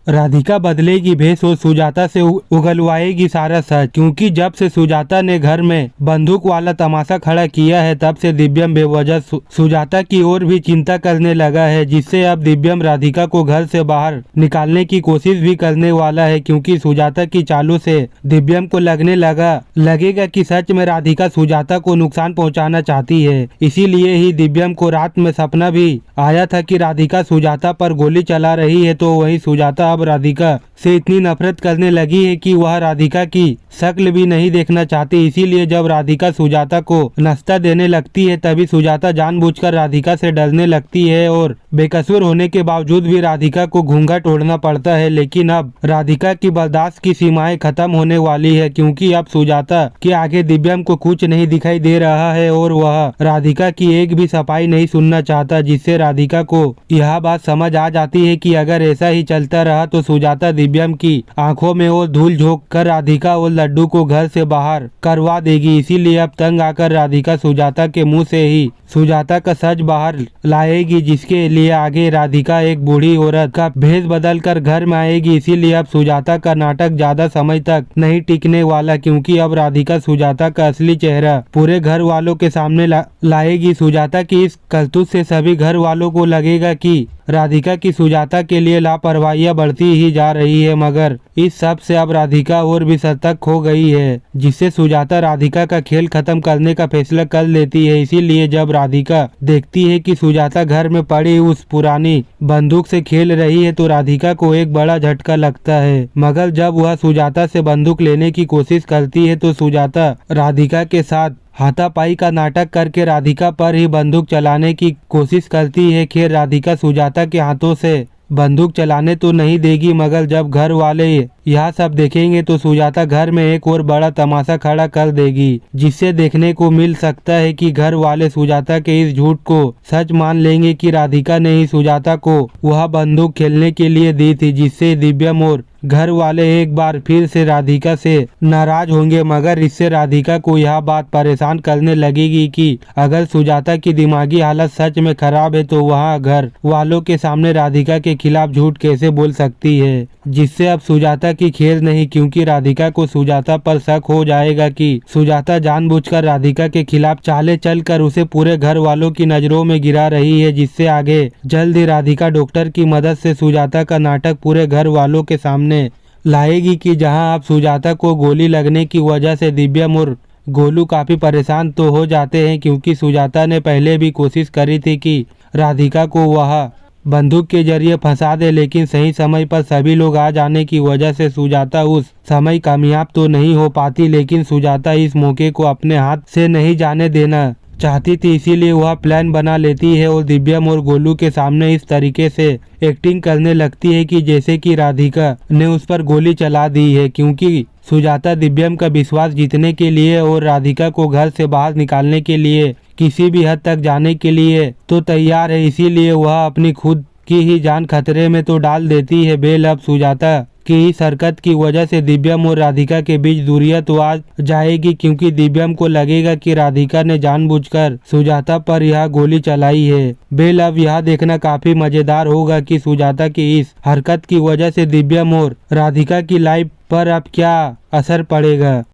राधिका बदलेगी भेष और सुजाता से उगलवाएगी सारा सच, क्योंकि जब से सुजाता ने घर में बंदूक वाला तमाशा खड़ा किया है तब से दिव्यम बेवजह सुजाता की ओर भी चिंता करने लगा है, जिससे अब दिव्यम राधिका को घर से बाहर निकालने की कोशिश भी करने वाला है। क्योंकि सुजाता की चालों से दिव्यम को लगेगा कि सच में राधिका सुजाता को नुकसान पहुँचाना चाहती है। इसीलिए ही दिव्यम को रात में सपना भी आया था कि राधिका सुजाता पर गोली चला रही है, तो वही सुजाता अब राधिका से इतनी नफरत करने लगी है कि वह राधिका की शक्ल भी नहीं देखना चाहती। इसीलिए जब राधिका सुजाता को नाश्ता देने लगती है तभी सुजाता जानबूझकर राधिका से डरने लगती है और बेकसूर होने के बावजूद भी राधिका को घूंघट ओढ़ना पड़ता है। लेकिन अब राधिका की बर्दाश्त की सीमाएं खत्म होने वाली है, क्योंकि अब सुजाता के आगे दिव्यम को कुछ नहीं दिखाई दे रहा है और वह राधिका की एक भी सफाई नहीं सुनना चाहता, जिससे राधिका को यह बात समझ आ जाती है कि अगर ऐसा ही चलता रहा तो सुजाता दिव्यम की आंखों में और धूल झोंक कर राधिका और लड्डू को घर से बाहर करवा देगी। इसीलिए अब तंग आकर राधिका सुजाता के मुंह से ही सुजाता का सच बाहर लाएगी, जिसके लिए आगे राधिका एक बूढ़ी औरत का भेष बदल कर घर में आएगी। इसीलिए अब सुजाता का नाटक ज्यादा समय तक नहीं टिकने वाला, क्योंकि अब राधिका सुजाता का असली चेहरा पूरे घर वालों के सामने लाएगी। सुजाता की इस करतूत से सभी घर वालों को लगेगा कि राधिका की सुजाता के लिए लापरवाहियां बढ़ती ही जा रही है, मगर इस सब से अब राधिका और भी सतर्क हो गई है, जिससे सुजाता राधिका का खेल खत्म करने का फैसला कर लेती है। इसीलिए जब राधिका देखती है कि सुजाता घर में पड़ी उस पुरानी बंदूक से खेल रही है तो राधिका को एक बड़ा झटका लगता है, मगर जब वह सुजाता से बंदूक लेने की कोशिश करती है तो सुजाता राधिका के साथ हाथापाई का नाटक करके राधिका पर ही बंदूक चलाने की कोशिश करती है। खैर राधिका सुजाता के हाथों से बंदूक चलाने तो नहीं देगी, मगर जब घर वाले यह सब देखेंगे तो सुजाता घर में एक और बड़ा तमाशा खड़ा कर देगी, जिससे देखने को मिल सकता है कि घर वाले सुजाता के इस झूठ को सच मान लेंगे कि राधिका ने ही सुजाता को वह बंदूक खेलने के लिए दी थी, जिससे दिव्यम और घर वाले एक बार फिर से राधिका से नाराज होंगे। मगर इससे राधिका को यह बात परेशान करने लगेगी कि अगर सुजाता की दिमागी हालत सच में खराब है तो वह घर वालों के सामने राधिका के खिलाफ झूठ कैसे बोल सकती है, जिससे अब सुजाता की खेल नहीं, क्योंकि राधिका को सुजाता पर शक हो जाएगा कि सुजाता जानबूझकर राधिका के खिलाफ चाले चलकर उसे पूरे घर वालों की नजरों में गिरा रही है। जिससे आगे जल्द ही राधिका डॉक्टर की मदद से सुजाता का नाटक पूरे घर वालों के सामने लाएगी कि जहां अब सुजाता को गोली लगने की वजह से दिव्यम और गोलू काफी परेशान तो हो जाते हैं, क्योंकि सुजाता ने पहले भी कोशिश करी थी कि राधिका को वह बंदूक के जरिए फंसा दे, लेकिन सही समय पर सभी लोग आ जाने की वजह से सुजाता उस समय कामयाब तो नहीं हो पाती। लेकिन सुजाता इस मौके को अपने हाथ से नहीं जाने देना चाहती थी, इसीलिए वह प्लान बना लेती है और दिव्यम और गोलू के सामने इस तरीके से एक्टिंग करने लगती है कि जैसे कि राधिका ने उस पर गोली चला दी है, क्योंकि सुजाता दिव्यम का विश्वास जीतने के लिए और राधिका को घर से बाहर निकालने के लिए किसी भी हद तक जाने के लिए तो तैयार है। इसीलिए वह अपनी खुद की ही जान खतरे में तो डाल देती है। बेल अब सुजाता की इस हरकत की वजह से दिव्यम और राधिका के बीच दूरियां तो आ जाएगी, क्योंकि दिव्यम को लगेगा कि राधिका ने जानबूझकर सुजाता पर यह गोली चलाई है। बेल अब यह देखना काफी मजेदार होगा कि सुजाता की इस हरकत की वजह से दिव्यम और राधिका की लाइफ पर अब क्या असर पड़ेगा।